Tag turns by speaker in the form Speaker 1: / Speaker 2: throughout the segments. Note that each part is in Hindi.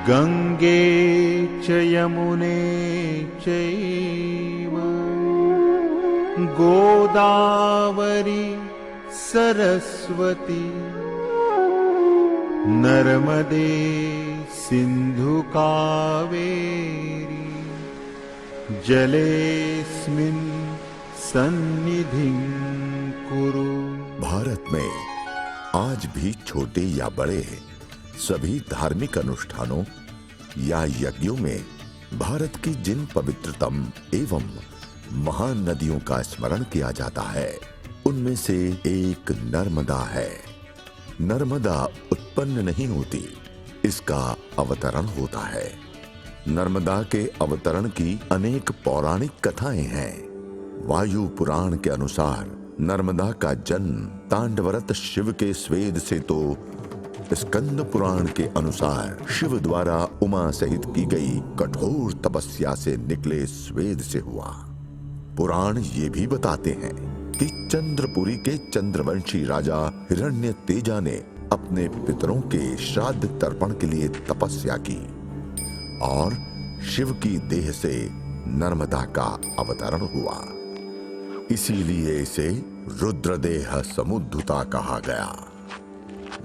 Speaker 1: गंगे च यमुने चैव गोदावरी सरस्वती नर्मदे सिंधु कावेरी जलेस्मिन् सन्निधिं कुरु।
Speaker 2: भारत में आज भी छोटे या बड़े सभी धार्मिक अनुष्ठानों या यज्ञों में भारत की जिन पवित्रतम एवं महान नदियों का स्मरण किया जाता है उनमें से एक नर्मदा है। नर्मदा उत्पन्न नहीं होती, इसका अवतरण होता है। नर्मदा के अवतरण की अनेक पौराणिक कथाएं हैं। वायु पुराण के अनुसार नर्मदा का जन्म तांडवरत शिव के स्वेद से तो स्कंद पुराण के अनुसार शिव द्वारा उमा सहित की गई कठोर तपस्या से निकले स्वेद से हुआ। पुराण ये भी बताते हैं कि चंद्रपुरी के चंद्रवंशी राजा हिरण्यतेजा ने अपने पितरों के श्राद्ध तर्पण के लिए तपस्या की और शिव की देह से नर्मदा का अवतरण हुआ। इसीलिए इसे रुद्रदेह समुद्धुता कहा गया।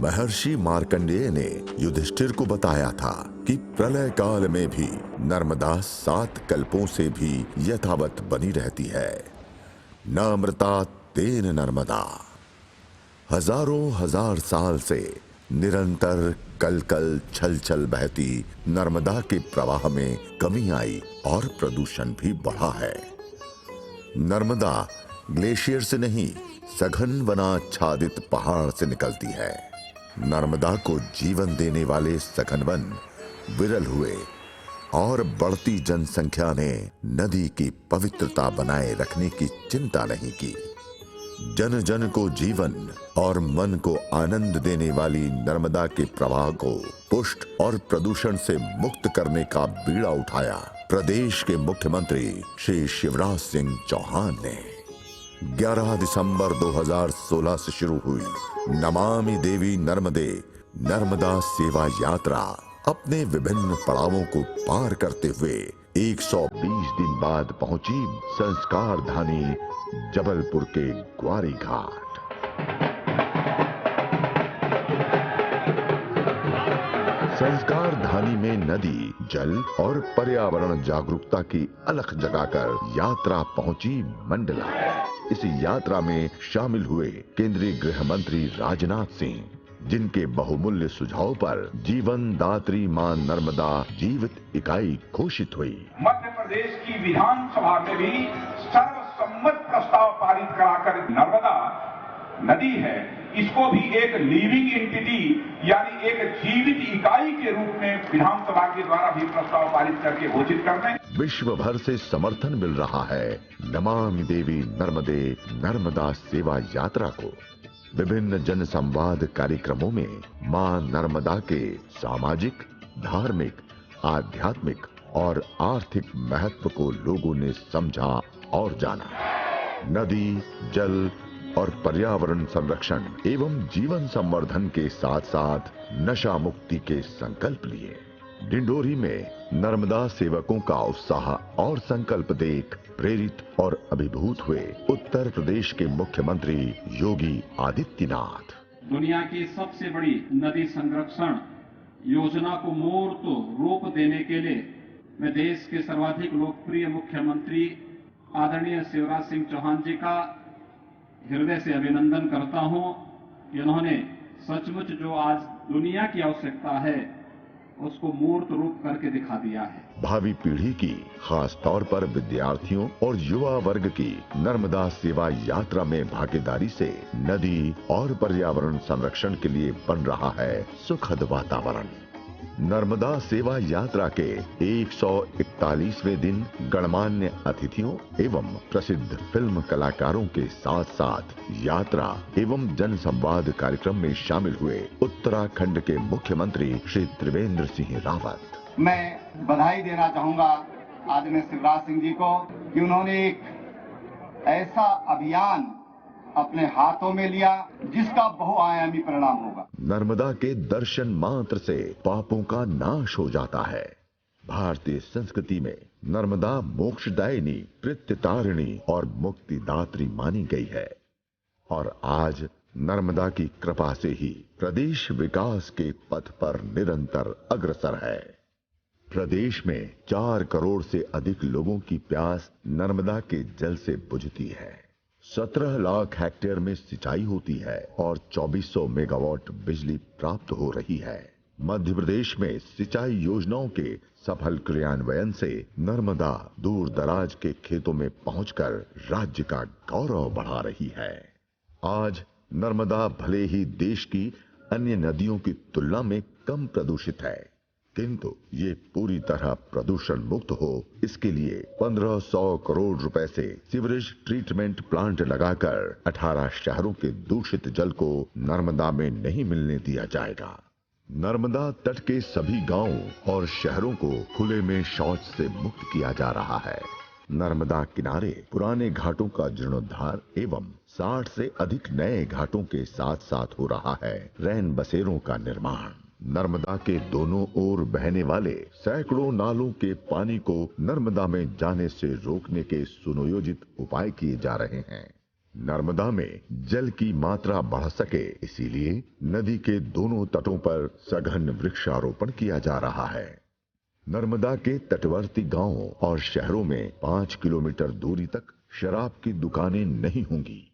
Speaker 2: महर्षि मार्कंडेय ने युधिष्ठिर को बताया था कि प्रलय काल में भी नर्मदा 7 कल्पों से भी यथावत बनी रहती है। नामृता तेन नर्मदा। हजारों हजार साल से निरंतर कल कल छल छल बहती नर्मदा के प्रवाह में कमी आई और प्रदूषण भी बढ़ा है। नर्मदा ग्लेशियर से नहीं, सघन वनाच्छादित पहाड़ से निकलती है। नर्मदा को जीवन देने वाले सघन वन विरल हुए और बढ़ती जनसंख्या ने नदी की पवित्रता बनाए रखने की चिंता नहीं की। जन जन को जीवन और मन को आनंद देने वाली नर्मदा के प्रवाह को पुष्ट और प्रदूषण से मुक्त करने का बीड़ा उठाया प्रदेश के मुख्यमंत्री श्री शिवराज सिंह चौहान ने। 11 दिसंबर 2016 से शुरू हुई नमामि देवी नर्मदे नर्मदा सेवा यात्रा अपने विभिन्न पड़ावों को पार करते हुए 120 दिन बाद पहुंची संस्कार धानी जबलपुर के ग्वारी घाट। संस्कार धानी में नदी, जल और पर्यावरण जागरूकता की अलख जगाकर यात्रा पहुंची मंडला। इस यात्रा में शामिल हुए केंद्रीय गृह मंत्री राजनाथ सिंह, जिनके बहुमूल्य सुझाव पर जीवन दात्री मां नर्मदा जीवित इकाई घोषित हुई।
Speaker 3: मध्य प्रदेश की विधानसभा में भी सर्वसम्मत प्रस्ताव पारित कराकर नर्मदा नदी है, इसको भी एक लिविंग एंटिटी यानी एक जीवित इकाई के रूप में विधानसभा के द्वारा भी प्रस्ताव पारित करके घोषित करने।
Speaker 2: विश्व भर से समर्थन मिल रहा है नमामि देवी नर्मदे नर्मदा सेवा यात्रा को। विभिन्न जन संवाद कार्यक्रमों में मां नर्मदा के सामाजिक, धार्मिक, आध्यात्मिक और आर्थिक महत्व को लोगों ने समझा और जाना। नदी, जल और पर्यावरण संरक्षण एवं जीवन संवर्धन के साथ साथ नशा मुक्ति के संकल्प लिए। डिंडोरी में नर्मदा सेवकों का उत्साह और संकल्प देख प्रेरित और अभिभूत हुए उत्तर प्रदेश के मुख्यमंत्री योगी आदित्यनाथ।
Speaker 4: दुनिया की सबसे बड़ी नदी संरक्षण योजना को मूर्त रूप देने के लिए मैं देश के सर्वाधिक लोकप्रिय मुख्यमंत्री आदरणीय शिवराज सिंह चौहान जी का हृदय से अभिनंदन करता हूं। इन्होंने सचमुच जो आज दुनिया की आवश्यकता है उसको मूर्त रूप करके दिखा दिया है।
Speaker 2: भावी पीढ़ी की, खास तौर पर विद्यार्थियों और युवा वर्ग की नर्मदा सेवा यात्रा में भागीदारी से नदी और पर्यावरण संरक्षण के लिए बन रहा है सुखद वातावरण। नर्मदा सेवा यात्रा के 141वें दिन गणमान्य अतिथियों एवं प्रसिद्ध फिल्म कलाकारों के साथ साथ यात्रा एवं जन संवाद कार्यक्रम में शामिल हुए उत्तराखंड के मुख्यमंत्री श्री त्रिवेंद्र सिंह रावत।
Speaker 5: मैं बधाई देना चाहूंगा आदरणीय शिवराज सिंह जी को कि उन्होंने एक ऐसा अभियान अपने हाथों में लिया, जिसका बहुआयामी परिणाम होगा।
Speaker 2: नर्मदा के दर्शन मात्र से पापों का नाश हो जाता है। भारतीय संस्कृति में नर्मदा मोक्षदायिनी, कृत्यतारिणी और मुक्तिदात्री मानी गई है और आज नर्मदा की कृपा से ही प्रदेश विकास के पथ पर निरंतर अग्रसर है। प्रदेश में 4 करोड़ से अधिक लोगों की प्यास नर्मदा के जल से बुझती है। 17 लाख हेक्टेयर में सिंचाई होती है और 2400 मेगावाट बिजली प्राप्त हो रही है। मध्य प्रदेश में सिंचाई योजनाओं के सफल क्रियान्वयन से नर्मदा दूर दराज के खेतों में पहुंचकर राज्य का गौरव बढ़ा रही है। आज नर्मदा भले ही देश की अन्य नदियों की तुलना में कम प्रदूषित है, किंतु ये पूरी तरह प्रदूषण मुक्त हो, इसके लिए 1500 करोड़ रुपए से सीवरेज ट्रीटमेंट प्लांट लगाकर 18 शहरों के दूषित जल को नर्मदा में नहीं मिलने दिया जाएगा। नर्मदा तट के सभी गांवों और शहरों को खुले में शौच से मुक्त किया जा रहा है। नर्मदा किनारे पुराने घाटों का जीर्णोद्धार एवं 60 से अधिक नए घाटों के साथ साथ हो रहा है रैन बसेरों का निर्माण। नर्मदा के दोनों ओर बहने वाले सैकड़ों नालों के पानी को नर्मदा में जाने से रोकने के सुनियोजित उपाय किए जा रहे हैं। नर्मदा में जल की मात्रा बढ़ सके, इसीलिए नदी के दोनों तटों पर सघन वृक्षारोपण किया जा रहा है। नर्मदा के तटवर्ती गांवों और शहरों में 5 किलोमीटर दूरी तक शराब की दुकानें नहीं होंगी।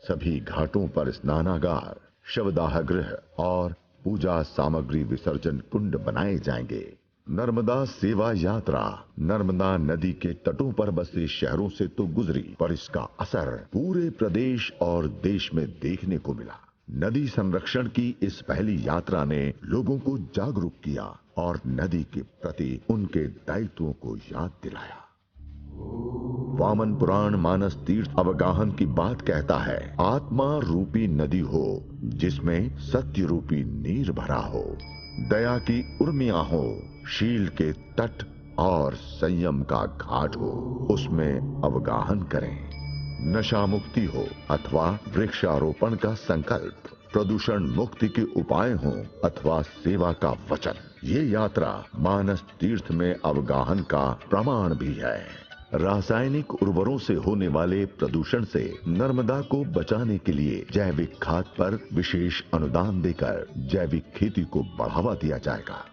Speaker 2: सभी घाटों पर स्नानागार, शवदाह गृह और पूजा सामग्री विसर्जन कुंड बनाए जाएंगे। नर्मदा सेवा यात्रा नर्मदा नदी के तटों पर बसे शहरों से तो गुजरी, पर इसका असर पूरे प्रदेश और देश में देखने को मिला। नदी संरक्षण की इस पहली यात्रा ने लोगों को जागरूक किया और नदी के प्रति उनके दायित्वों को याद दिलाया। वामन पुराण मानस तीर्थ अवगाहन की बात कहता है, आत्मा रूपी नदी हो जिसमें सत्य रूपी नीर भरा हो, दया की उर्मियां हो, शील के तट और संयम का घाट हो, उसमें अवगाहन करें। नशा मुक्ति हो अथवा वृक्षारोपण का संकल्प, प्रदूषण मुक्ति के उपाय हो अथवा सेवा का वचन, ये यात्रा मानस तीर्थ में अवगाहन का प्रमाण भी है। रासायनिक उर्वरों से होने वाले प्रदूषण से नर्मदा को बचाने के लिए जैविक खाद पर विशेष अनुदान देकर जैविक खेती को बढ़ावा दिया जाएगा।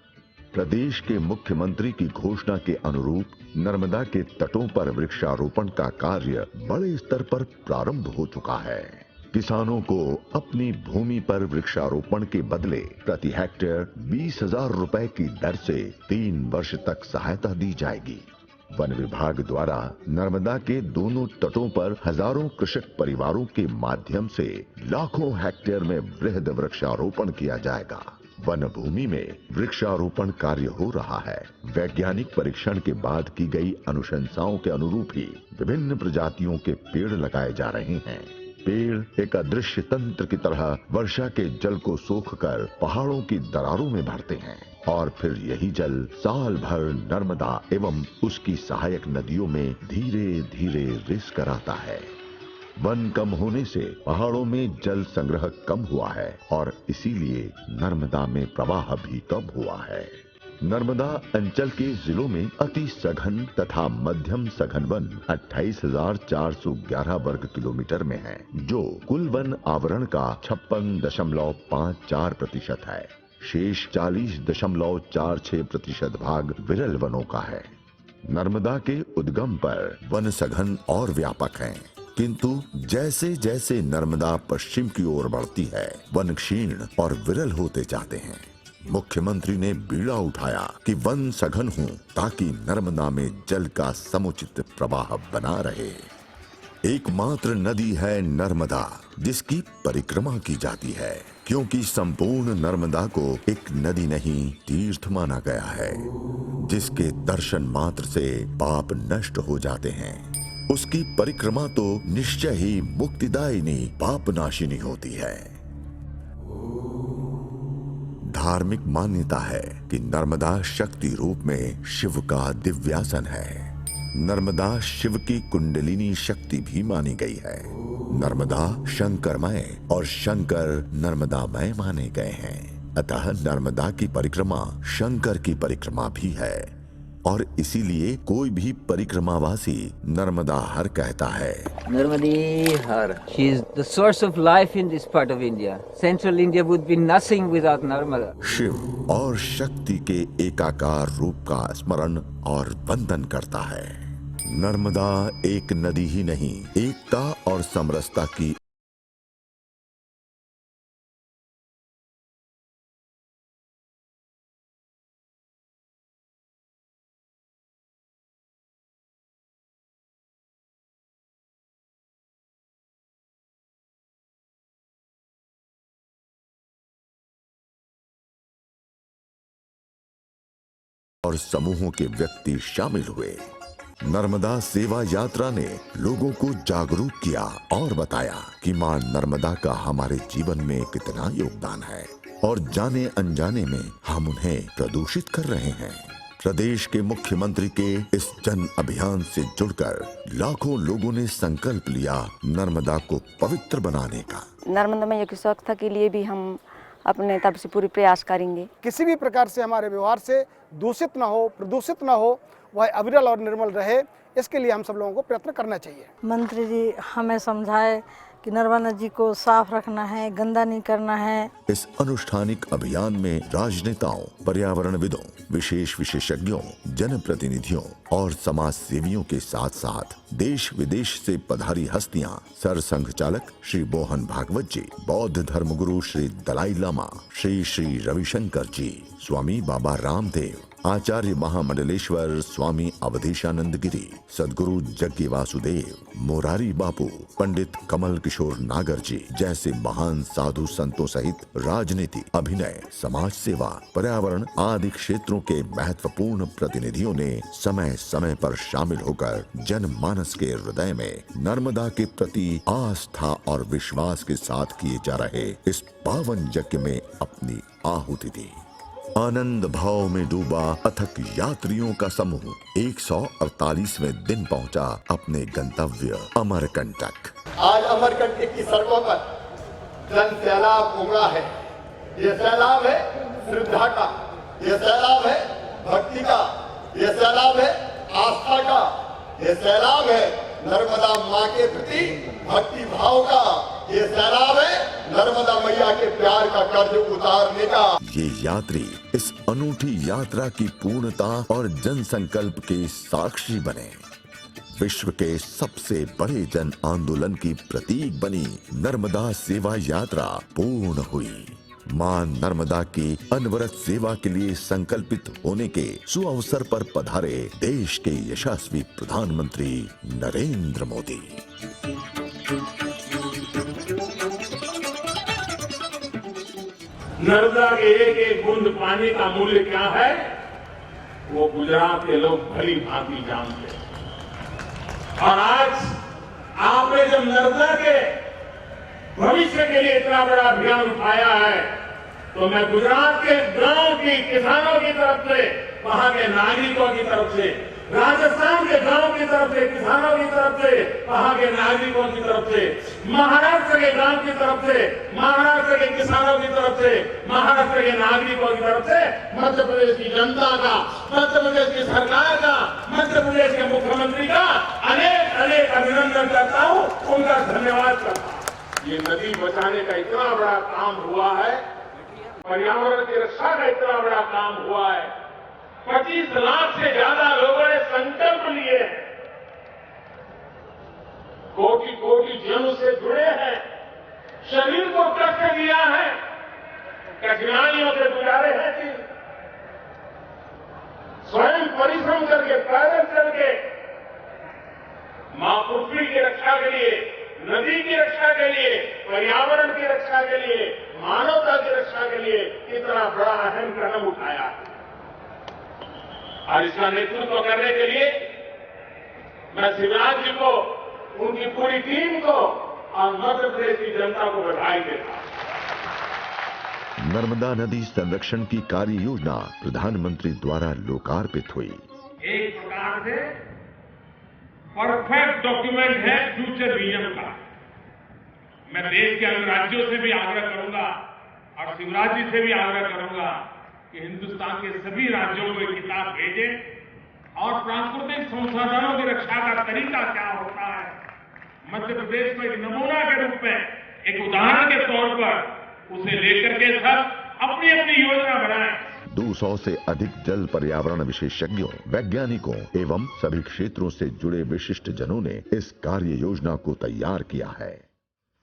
Speaker 2: प्रदेश के मुख्यमंत्री की घोषणा के अनुरूप नर्मदा के तटों पर वृक्षारोपण का कार्य बड़े स्तर पर प्रारंभ हो चुका है। किसानों को अपनी भूमि पर वृक्षारोपण के बदले प्रति हेक्टेयर 20,000 रुपए की दर से 3 वर्ष तक सहायता दी जाएगी। वन विभाग द्वारा नर्मदा के दोनों तटों पर हजारों कृषक परिवारों के माध्यम से लाखों हेक्टेयर में वृहद वृक्षारोपण किया जाएगा। वन भूमि में वृक्षारोपण कार्य हो रहा है। वैज्ञानिक परीक्षण के बाद की गई अनुशंसाओं के अनुरूप ही विभिन्न प्रजातियों के पेड़ लगाए जा रहे हैं। पेड़ एक अदृश्य तंत्र की तरह वर्षा के जल को सोखकर पहाड़ों की दरारों में भरते हैं और फिर यही जल साल भर नर्मदा एवं उसकी सहायक नदियों में धीरे धीरे रिस कर आता है। वन कम होने से पहाड़ों में जल संग्रह कम हुआ है और इसीलिए नर्मदा में प्रवाह भी कम हुआ है। नर्मदा अंचल के जिलों में अति सघन तथा मध्यम सघन वन 28,411 वर्ग किलोमीटर में है, जो कुल वन आवरण का 56.54% है। शेष 40.46% भाग विरल वनों का है। नर्मदा के उद्गम पर वन सघन और व्यापक हैं, किंतु जैसे जैसे नर्मदा पश्चिम की ओर बढ़ती है, वन क्षीण और विरल होते जाते हैं। मुख्यमंत्री ने बीड़ा उठाया कि वन सघन हो ताकि नर्मदा में जल का समुचित प्रवाह बना रहे। एकमात्र नदी है नर्मदा जिसकी परिक्रमा की जाती है, क्योंकि संपूर्ण नर्मदा को एक नदी नहीं तीर्थ माना गया है, जिसके दर्शन मात्र से पाप नष्ट हो जाते हैं। उसकी परिक्रमा तो निश्चय ही मुक्तिदायिनी पापनाशिनी होती है। धार्मिक मान्यता है कि नर्मदा शक्ति रूप में शिव का दिव्यासन है। नर्मदा शिव की कुंडलिनी शक्ति भी मानी गई है। नर्मदा शंकरमय और शंकर नर्मदामय माने गए हैं। अतः नर्मदा की परिक्रमा शंकर की परिक्रमा भी है और इसीलिए कोई भी परिक्रमावासी नर्मदा हर कहता है।
Speaker 6: Narmadi Har. She is the source of life in this part of India. Central India would be nothing without Narmada.
Speaker 2: Shiv और शक्ति के एकाकार रूप का स्मरण और वंदन करता है। नर्मदा एक नदी ही नहीं, एकता और समरसता की और समूहों के व्यक्ति शामिल हुए। नर्मदा सेवा यात्रा ने लोगों को जागरूक किया और बताया कि मां नर्मदा का हमारे जीवन में कितना योगदान है और जाने अनजाने में हम उन्हें प्रदूषित कर रहे हैं। प्रदेश के मुख्यमंत्री के इस जन अभियान से जुड़कर लाखों लोगों ने संकल्प लिया नर्मदा को पवित्र बनाने का।
Speaker 7: नर्मदा मैया की स्वच्छता के लिए भी हम अपने तरफ से पूरी प्रयास करेंगे।
Speaker 8: किसी भी प्रकार से हमारे व्यवहार से दूषित न हो, प्रदूषित न हो, वह अविरल और निर्मल रहे, इसके लिए हम सब लोगों को प्रयत्न करना चाहिए।
Speaker 9: मंत्री जी हमें समझाए कि नर्मदा जी को साफ रखना है, गंदा नहीं करना है।
Speaker 2: इस अनुष्ठानिक अभियान में राजनेताओं, पर्यावरणविदों, विशेष विशेषज्ञों, जनप्रतिनिधियों और समाज सेवियों के साथ साथ देश विदेश से पधारी हस्तियां, सरसंघ चालक श्री मोहन भागवत जी, बौद्ध धर्मगुरु श्री दलाई लामा, श्री श्री रविशंकर जी, स्वामी बाबा रामदेव, आचार्य महामंडलेश्वर स्वामी अवधेशानंद गिरी, सदगुरु जग्गी वासुदेव, मोरारी बापू, पंडित कमल किशोर नागर जी जैसे महान साधु संतों सहित राजनीति, अभिनय, समाज सेवा, पर्यावरण आदि क्षेत्रों के महत्वपूर्ण प्रतिनिधियों ने समय समय पर शामिल होकर जनमानस के हृदय में नर्मदा के प्रति आस्था और विश्वास के साथ किए जा रहे इस पावन यज्ञ में अपनी आहुति दी। आनंद भाव में डूबा अथक यात्रियों का समूह 148वें दिन पहुंचा अपने गंतव्य अमरकंटक।
Speaker 5: आज अमरकंटक की सड़कों पर जन सैलाब उमड़ा है। ये सैलाब है श्रद्धा का, ये सैलाब है भक्ति का, ये सैलाब है आस्था का, ये सैलाब है नर्मदा माँ के प्रति भक्ति भाव का, ये सैलाब है नर्मदा मैया के प्यार का कर्ज उतारने का।
Speaker 2: ये यात्री इस अनूठी यात्रा की पूर्णता और जन संकल्प के साक्षी बने। विश्व के सबसे बड़े जन आंदोलन की प्रतीक बनी नर्मदा सेवा यात्रा पूर्ण हुई। मां नर्मदा की अनवरत सेवा के लिए संकल्पित होने के सुअवसर पर पधारे देश के यशस्वी प्रधानमंत्री नरेंद्र मोदी।
Speaker 10: नर्मदा के एक एक बूंद पानी का मूल्य क्या है, वो गुजरात के लोग भली भांति जानते हैं। और आज आपने जब नर्मदा के भविष्य के लिए इतना बड़ा अभियान उठाया है, तो मैं गुजरात के गांव की किसानों की तरफ से, वहां के नागरिकों की तरफ से, राजस्थान के गांव की तरफ से, किसानों की तरफ से, वहां के नागरिकों की तरफ से, महाराष्ट्र के गांव की तरफ से, महाराष्ट्र के किसानों की तरफ से, महाराष्ट्र के नागरिकों की तरफ से, मध्य प्रदेश की जनता का, मध्य प्रदेश की सरकार का, मध्य प्रदेश के मुख्यमंत्री का अनेक अनेक अभिनंदन करता हूं, उनका धन्यवाद करता हूं। ये नदी बचाने का इतना बड़ा काम हुआ है, पर्यावरण की रक्षा का इतना बड़ा काम हुआ है, 25 लाख से ज्यादा लोगों ने संकल्प लिए हैं, कोटि कोटि जन से जुड़े हैं, शरीर को कष्ट दिया है, कठिनाइयों से गुजारे हैं कि स्वयं परिश्रम करके, पैदल चल के मां पृथ्वी की रक्षा के लिए, नदी की रक्षा के लिए, पर्यावरण की रक्षा के लिए, मानवता की रक्षा के लिए इतना बड़ा अहम कदम उठाया है। और इसका नेतृत्व करने के लिए मैं शिवराज जी को, उनकी पूरी टीम को और मध्य प्रदेश की जनता को बधाई देता हूं।
Speaker 2: नर्मदा नदी संरक्षण की कार्य योजना प्रधानमंत्री द्वारा लोकार्पित हुई।
Speaker 10: एक प्रकार से परफेक्ट डॉक्यूमेंट है फ्यूचर विजन का। मैं देश के अन्य राज्यों से भी आग्रह करूंगा और शिवराज जी से भी आग्रह करूंगा कि हिंदुस्तान के सभी राज्यों को एक किताब भेजें और प्राकृतिक संसाधनों की रक्षा का तरीका क्या होता है, मध्य प्रदेश को एक नमूना के रूप में, एक उदाहरण के तौर पर उसे लेकर के सब अपनी अपनी योजना बनाएं।
Speaker 2: 200 से अधिक जल पर्यावरण विशेषज्ञों, वैज्ञानिकों एवं सभी क्षेत्रों से जुड़े विशिष्ट जनों ने इस कार्य योजना को तैयार किया है।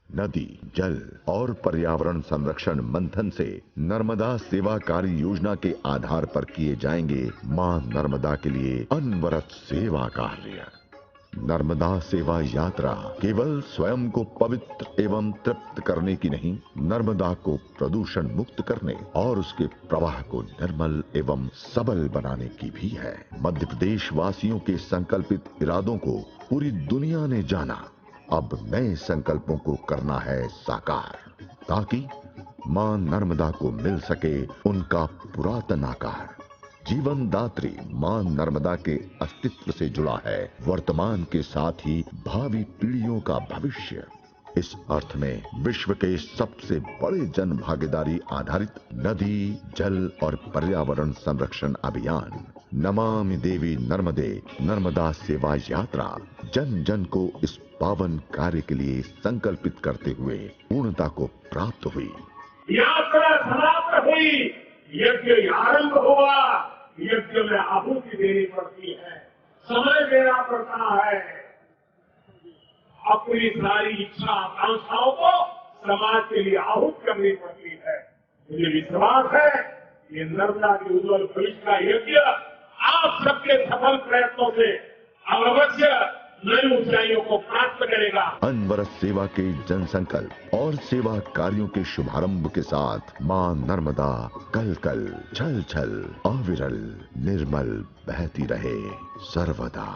Speaker 2: नदी, जल और पर्यावरण संरक्षण मंथन से नर्मदा सेवा कार्य योजना के आधार पर किए जाएंगे मां नर्मदा के लिए अनवरत सेवा कार्य। नर्मदा सेवा यात्रा केवल स्वयं को पवित्र एवं तृप्त करने की नहीं, नर्मदा को प्रदूषण मुक्त करने और उसके प्रवाह को निर्मल एवं सबल बनाने की भी है। मध्य प्रदेश वासियों के संकल्पित इरादों को पूरी दुनिया ने जाना। अब नए संकल्पों को करना है साकार, ताकि मां नर्मदा को मिल सके उनका पुरातन आकार। जीवन दात्री मां नर्मदा के अस्तित्व से जुड़ा है वर्तमान के साथ ही भावी पीढ़ियों का भविष्य। इस अर्थ में विश्व के सबसे बड़े जन भागीदारी आधारित नदी, जल और पर्यावरण संरक्षण अभियान नमामि देवी नर्मदे नर्मदा सेवा यात्रा जन जन को इस पावन कार्य के लिए संकल्पित करते हुए पूर्णता को प्राप्त हुई।
Speaker 10: यात्रा समाप्त हुई, यज्ञ आरंभ हुआ। यज्ञ में आहुति देनी पड़ती है, समय देना पड़ता है, अपनी सारी इच्छा आकांक्षाओं को समाज के लिए आहूत करनी पड़ती है। मुझे विश्वास है ये नर्मदा के उज्जवल भविष्य का यज्ञ आप सबके सफल प्रयत्नों से अवश्य नई ऊंचाइयों को प्राप्त करेगा।
Speaker 2: अनवरत सेवा के जन संकल्प और सेवा कार्यों के शुभारंभ के साथ मां नर्मदा कल कल छल छल अविरल निर्मल बहती रहे सर्वदा।